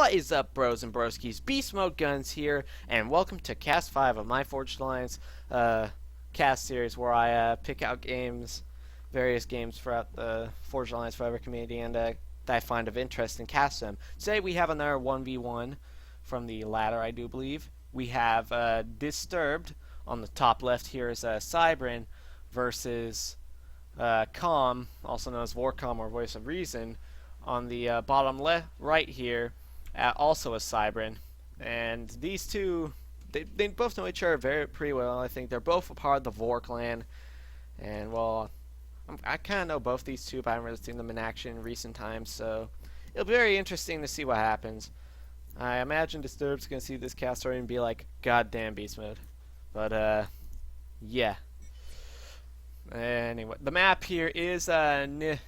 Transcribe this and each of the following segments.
What is up, bros and broskies? BeastmodeGuNs here, and welcome to Cast 5 of my Forged Alliance cast series, where I pick out games, various games throughout the Forged Alliance Forever community, and that I find of interest and cast them. Today we have another 1v1 from the ladder, I do believe. We have Disturbed on the top left here is Cybran versus Com, also known as VoRCom or VoiceOfReason, on the bottom left, right here, also a Cybran. And these two, they both know each other pretty well. I think they're both a part of the Vor clan. And, well, I kind of know both these two, but I haven't really seen them in action in recent times. So it'll be very interesting to see what happens. I imagine Disturbed's going to see this cast story and be like, God damn, Beast Mode. But, yeah. Anyway, the map here is Niflheim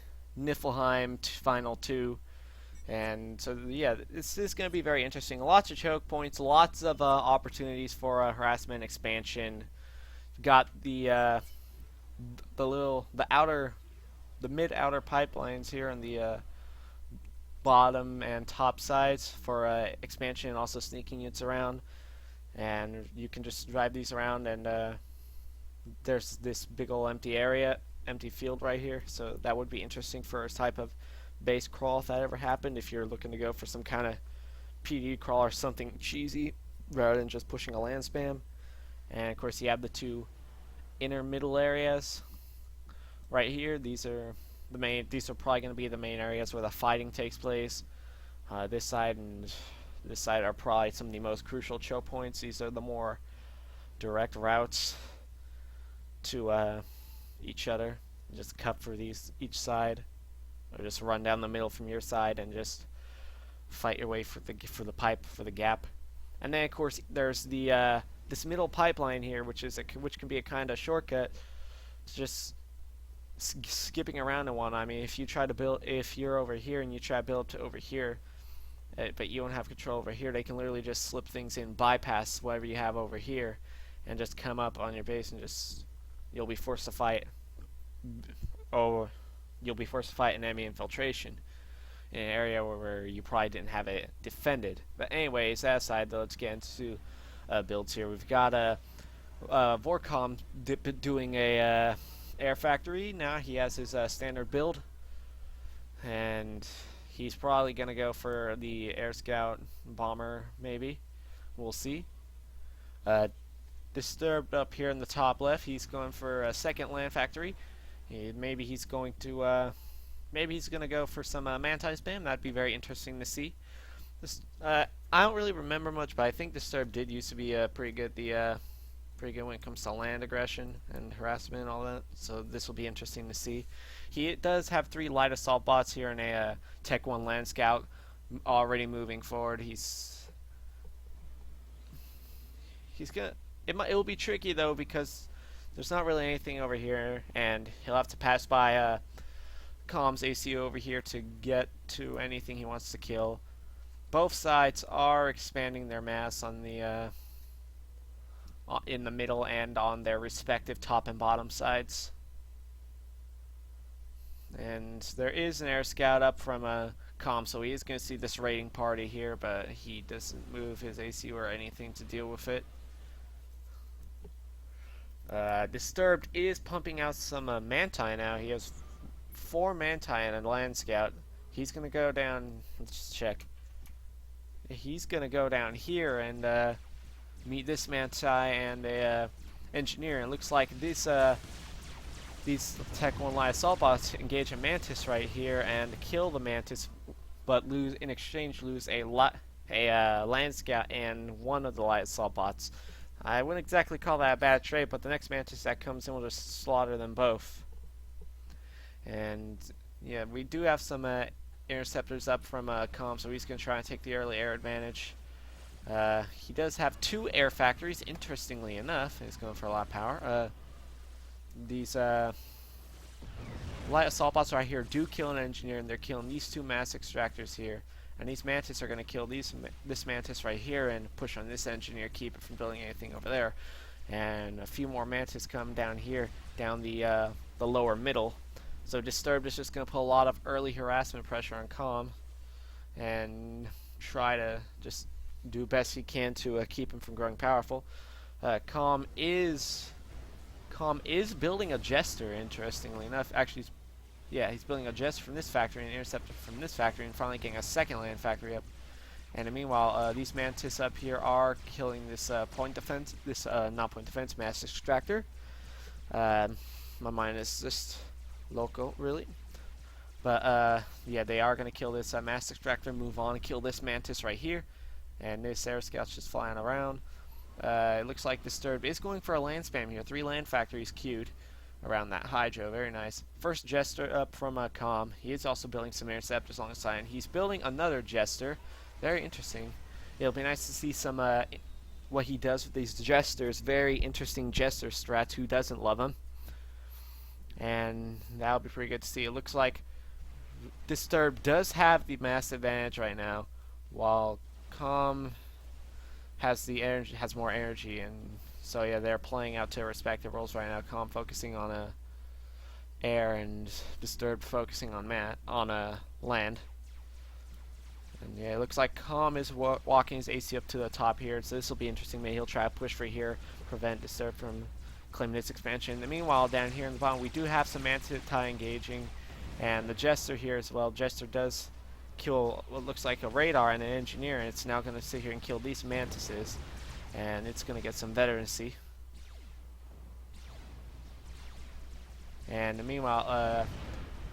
Final 2. And so, yeah, this is going to be very interesting. Lots of choke points, lots of opportunities for harassment expansion. Got the mid-outer pipelines here on the bottom and top sides for expansion and also sneaking units around. And you can just drive these around, and there's this big old empty field right here. So that would be interesting for a type of base crawl if that ever happened, if you're looking to go for some kind of PD crawl or something cheesy rather than just pushing a land spam. And of course you have the two inner middle areas right here. These are probably going to be the main areas where the fighting takes place. This side and this side are probably some of the most crucial choke points. These are the more direct routes to each other. Just cut for each side, or just run down the middle from your side and just fight your way for the gap. And then of course there's the this middle pipeline here, which can be a kind of shortcut. It's just skipping around in one. I mean, if you're over here and you try to build up to over here, but you don't have control over here, they can literally just slip things in, bypass whatever you have over here, and just come up on your base, and you'll be forced to fight. You'll be forced to fight an enemy infiltration in an area where you probably didn't have it defended. But anyways, that aside, though, let's get into builds here. We've got VoRCom doing a air factory. Now he has his standard build, and he's probably going to go for the air scout bomber, maybe. We'll see. Disturbed up here in the top left, he's going for a second land factory. Maybe he's going to go for some manti spam. That'd be very interesting to see. I don't really remember much, but I think Disturbed did used to be pretty good when it comes to land aggression and harassment and all that. So this will be interesting to see. He does have 3 light assault bots here and a Tech 1 land scout already moving forward. It'll be tricky though, because there's not really anything over here, and he'll have to pass by Com's ACO over here to get to anything he wants to kill. Both sides are expanding their mass on the in the middle and on their respective top and bottom sides. And there is an air scout up from Com, so he is going to see this raiding party here, but he doesn't move his ACO or anything to deal with it. Disturbed is pumping out some manti now. He has 4 manti and a land scout. He's gonna go down. Let's just check. He's gonna go down here and meet this manti and a engineer. And it looks like these Tech 1 light assault bots engage a mantis right here and kill the mantis, but in exchange lose a land scout and one of the light assault bots. I wouldn't exactly call that a bad trade, but the next mantis that comes in will just slaughter them both. And yeah, we do have some interceptors up from Com, so he's going to try and take the early air advantage. He does have 2 air factories, interestingly enough. He's going for a lot of power. These light assault bots right here do kill an engineer, and they're killing these 2 mass extractors here. And these mantis are going to kill this mantis right here and push on this engineer, keep it from building anything over there. And a few more mantis come down here, down the lower middle. So Disturbed is just going to put a lot of early harassment pressure on Com, and try to just do best he can to keep him from growing powerful. Com is building a Jester, interestingly enough. Actually, he's building a Jester from this factory and an Interceptor from this factory, and finally getting a second land factory up. And meanwhile, these Mantis up here are killing this point defense, not point defense, mass extractor. My mind is just local, really. But yeah, they are going to kill this mass extractor, move on and kill this Mantis right here. And this air scout's just flying around. It looks like Disturbed is going for a land spam here. 3 land factories queued around that Hydro. Very nice. First Jester up from Com. He is also building some Interceptors alongside, and he's building another Jester. Very interesting. It'll be nice to see some what he does with these Jesters. Very interesting Jester strats. Who doesn't love him? And that'll be pretty good to see. It looks like Disturbed does have the mass advantage right now, while Com has more energy, and so yeah, they're playing out their respective roles right now. Com focusing on air, and Disturbed focusing on land. And yeah, it looks like Com is walking his AC up to the top here, so this will be interesting. Maybe he'll try to push for here, prevent Disturbed from claiming this expansion. And meanwhile, down here in the bottom, we do have some Mantis engaging, and the Jester here as well. Jester does kill what looks like a radar and an engineer, and it's now going to sit here and kill these Mantises, and it's going to get some veterancy. And meanwhile,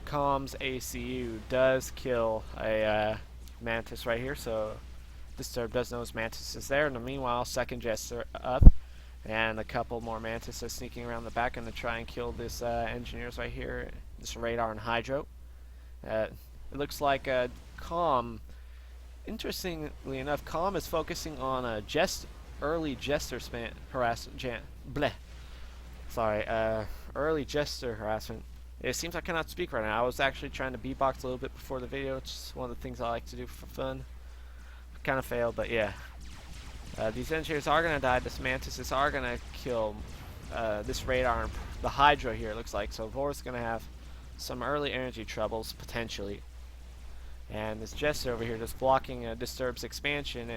Com's ACU does kill a Mantis right here, so Disturbed does know his Mantis is there. And meanwhile, second Jester up, and a couple more Mantises sneaking around the back, and to try and kill this engineers right here, this radar and Hydro. It looks like Com, interestingly enough, Com is focusing on a early Jester harassment. Early Jester harassment. It seems I cannot speak right now. I was actually trying to beatbox a little bit before the video. It's one of the things I like to do for fun. Kind of failed, but yeah. These engineers are going to die. This Mantises are going to kill this radar and the Hydra here, it looks like. So VoR's going to have some early energy troubles, potentially. And this Jester over here just blocking Disturbed's expansion,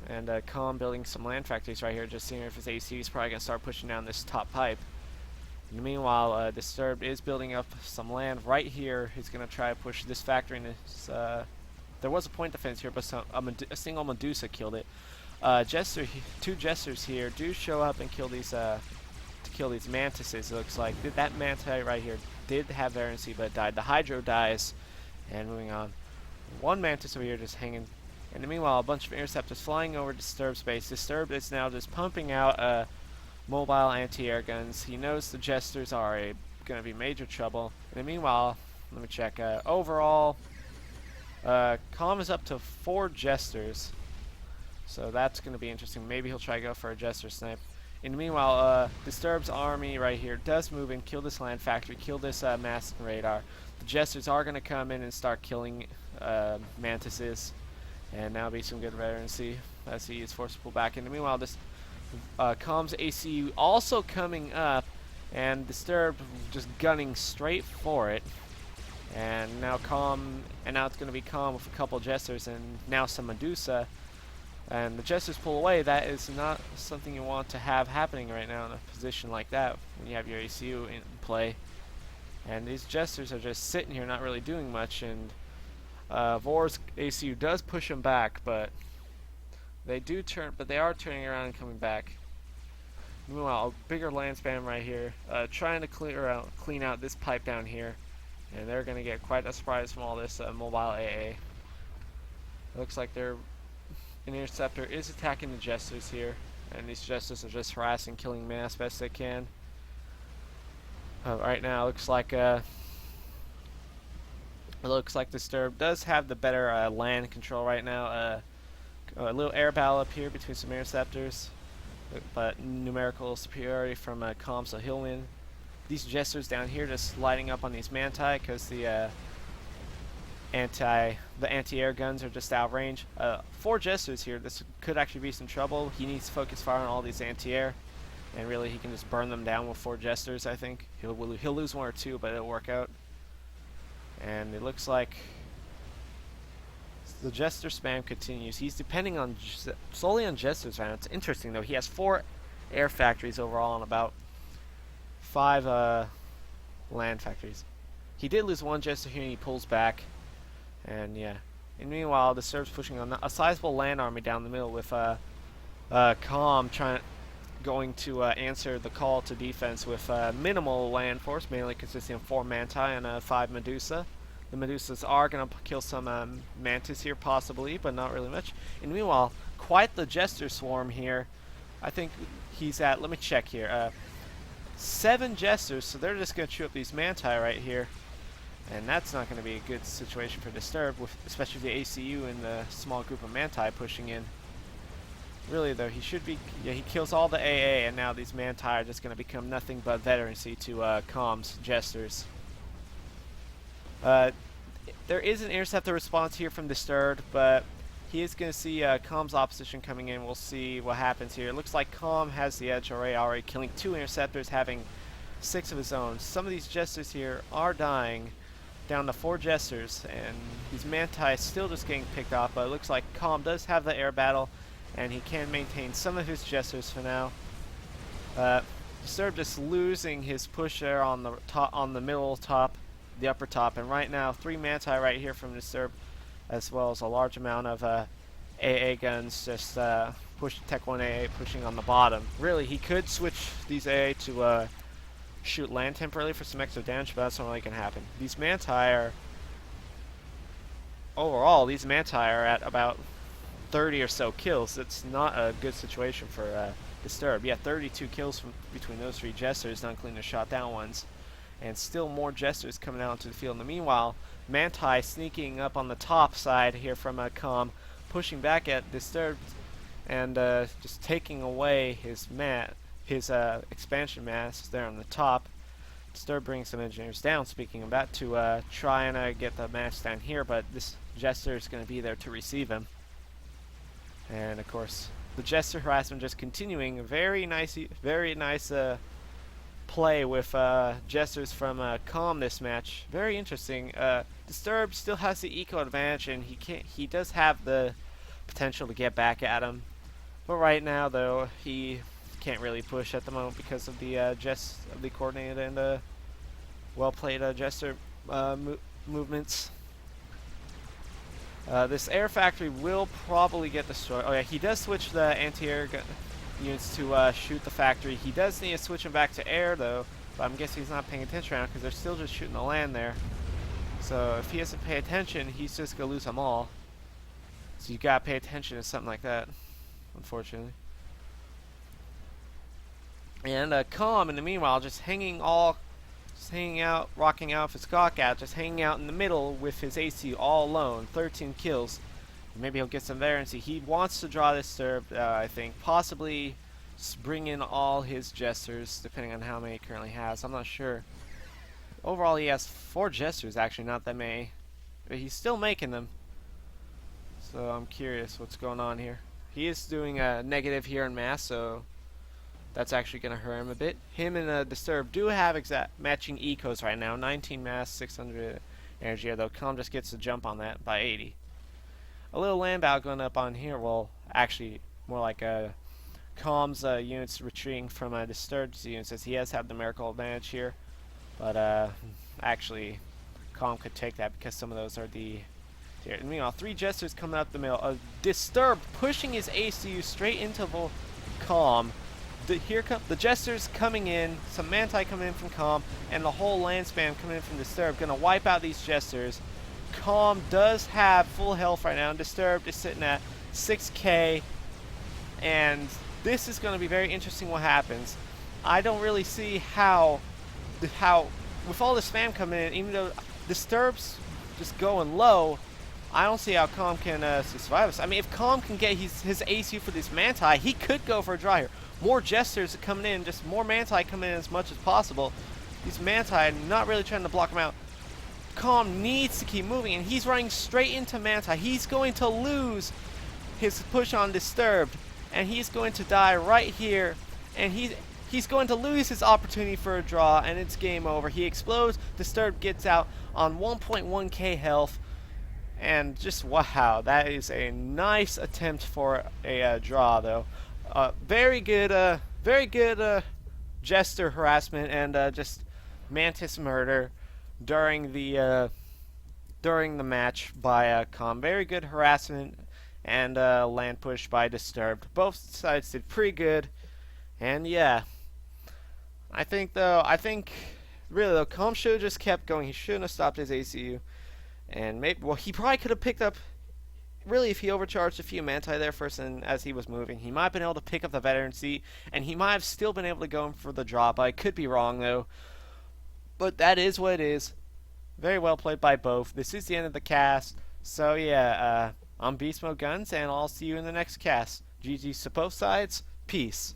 and Com building some land factories right here, just seeing if his AC is probably going to start pushing down this top pipe. And meanwhile, Disturbed is building up some land right here. He's going to try to push this factory in this, there was a point defense here, but a single Medusa killed it. Two Jesters here do show up and kill these Mantises. It looks like that Mantis right here did have veterancy, but it died. The Hydro dies, and moving on. One Mantis over here just hanging. And meanwhile, a bunch of Interceptors flying over Disturbed space. Disturbed is now just pumping out mobile anti-air guns. He knows the Jesters are going to be major trouble. And meanwhile, let me check. Overall, Com is up to 4 Jesters, so that's going to be interesting. Maybe he'll try to go for a Jester snipe. And meanwhile, Disturbed's army right here does move in, kill this land factory, kill this mass and radar. The Jesters are going to come in and start killing Mantises, and that'll be some good veterancy as he is forced to pull back. And meanwhile, this Com's ACU also coming up, and Disturbed just gunning straight for it. And now it's going to be Com with a couple Jesters and now some Medusa. And the Jesters pull away. That is not something you want to have happening right now in a position like that when you have your ACU in play. And these Jesters are just sitting here not really doing much, and VoR's ACU does push them back, but they are turning around and coming back. Meanwhile, a bigger land spam right here, trying to clean out this pipe down here, and they're going to get quite a surprise from all this mobile AA. It looks like an Interceptor is attacking the Jesters here, and these Jesters are just harassing, killing men as best they can. Right now, it looks like Disturbed does have the better land control right now. A little air battle up here between some Interceptors, but numerical superiority from Com, so he'll win. These Jesters down here just lighting up on these Manti because the anti-air guns are just out of range. 4 Jesters here. This could actually be some trouble. He needs to focus fire on all these anti-air, and really he can just burn them down with 4 Jesters. I think he'll lose 1 or 2, but it'll work out. And it looks like the Jester spam continues. He's depending on solely on Jesters right now. It's interesting though. He has 4 air factories overall and about 5 land factories. He did lose 1 Jester here and he pulls back. And yeah. And meanwhile, the Serbs pushing on a sizable land army down the middle with Calm going to answer the call to defense with minimal land force, mainly consisting of 4 Manti and 5 Medusa. The Medusas are going to kill some Mantis here, possibly, but not really much. And meanwhile, quite the Jester swarm here. I think he's at, let me check here, 7 Jesters, so they're just going to chew up these Manti right here. And that's not going to be a good situation for Disturb, with especially the ACU and the small group of Manti pushing in. Really though, he should be, yeah, he kills all the AA, and now these Manti are just going to become nothing but veterancy to Calm's Jesters. There is an interceptor response here from Disturbed, but he is going to see Calm's opposition coming in. We'll see what happens here. It looks like Calm has the edge already killing 2 interceptors, having 6 of his own. Some of these Jesters here are dying, down to 4 Jesters, and these Manti still just getting picked off, but it looks like Calm does have the air battle, and he can maintain some of his Jesters for now. Disturbed just losing his push there on the top, on the middle top, the upper top, and right now 3 Manti right here from Disturbed, as well as a large amount of AA guns just push Tech 1 AA pushing on the bottom. Really, he could switch these AA to shoot land temporarily for some extra damage, but that's not really going to happen. These Manti are, overall, these Manti are at about 30 or so kills. It's not a good situation for Disturb. Yeah, 32 kills from between those 3 Jesters, not including the shot down ones. And still more Jesters coming out into the field. In the meanwhile, Manti sneaking up on the top side here from Calm, pushing back at Disturbed, and just taking away his expansion mass there on the top. Disturb brings some engineers down, speaking of that, to try and get the mass down here, but this Jester is going to be there to receive him. And of course, the Jester harassment just continuing. Very nice play with Jesters from Calm this match. Very interesting. Disturb still has the eco advantage, and he does have the potential to get back at him. But right now, though, he can't really push at the moment because of the the coordinated and well played Jester movements. This air factory will probably get destroyed. Oh yeah, he does switch the anti-air units to shoot the factory. He does need to switch them back to air though, but I'm guessing he's not paying attention right now because they're still just shooting the land there. So if he doesn't pay attention, he's just going to lose them all. So you got to pay attention to something like that, unfortunately. And Calm, in the meanwhile, just hanging out, rocking out with his cock out, just hanging out in the middle with his AC all alone. 13 kills. Maybe he'll get some variancy. He wants to draw this Disturb, I think. Possibly bring in all his Jesters, depending on how many he currently has. I'm not sure. Overall, he has 4 Jesters, actually, not that many. But he's still making them. So I'm curious what's going on here. He is doing a negative here in mass, so that's actually going to hurt him a bit. Him and Disturb do have exact matching ecos right now. 19 mass, 600 energy, though Calm just gets the jump on that by 80. A little land battle going up on here. Well, actually, more like Calm's units retreating from Disturbed's units, as he has had the numerical advantage here. But actually, Calm could take that because some of those are the... Here. Meanwhile, 3 Jesters coming up the middle. Disturbed pushing his ACU straight into Calm. Here come the Jesters coming in, some Manti coming in from Calm, and the whole land spam coming in from Disturbed. Gonna wipe out these Jesters. Calm does have full health right now. Disturbed is sitting at 6k, and this is going to be very interesting what happens. I don't really see how with all this spam coming in, even though Disturbed's just going low, I don't see how Calm can survive this. I mean, if Calm can get his ACU for this Manti, he could go for a draw here. More Jesters coming in, just more Manti coming in as much as possible. These Manti not really trying to block him out. Calm needs to keep moving, and he's running straight into Manti. He's going to lose his push on Disturbed, and he's going to die right here, and he's going to lose his opportunity for a draw, and it's game over. He explodes. Disturbed gets out on 1.1k health, And just wow, that is a nice attempt for a draw, though. Very good Jester harassment and just Mantis murder during the match by Com. Very good harassment and land push by Disturbed. Both sides did pretty good, and yeah, I think really though, Com should have just kept going. He shouldn't have stopped his ACU, and maybe he probably could have picked up. Really, if he overcharged a few Manti there first and as he was moving, he might have been able to pick up the veteran seat, and he might have still been able to go in for the drop. I could be wrong though, but that is what it is. Very well played by both. This is the end of the cast. So yeah, I'm BeastmodeGuNs, and I'll see you in the next cast. GG's to both sides. Peace.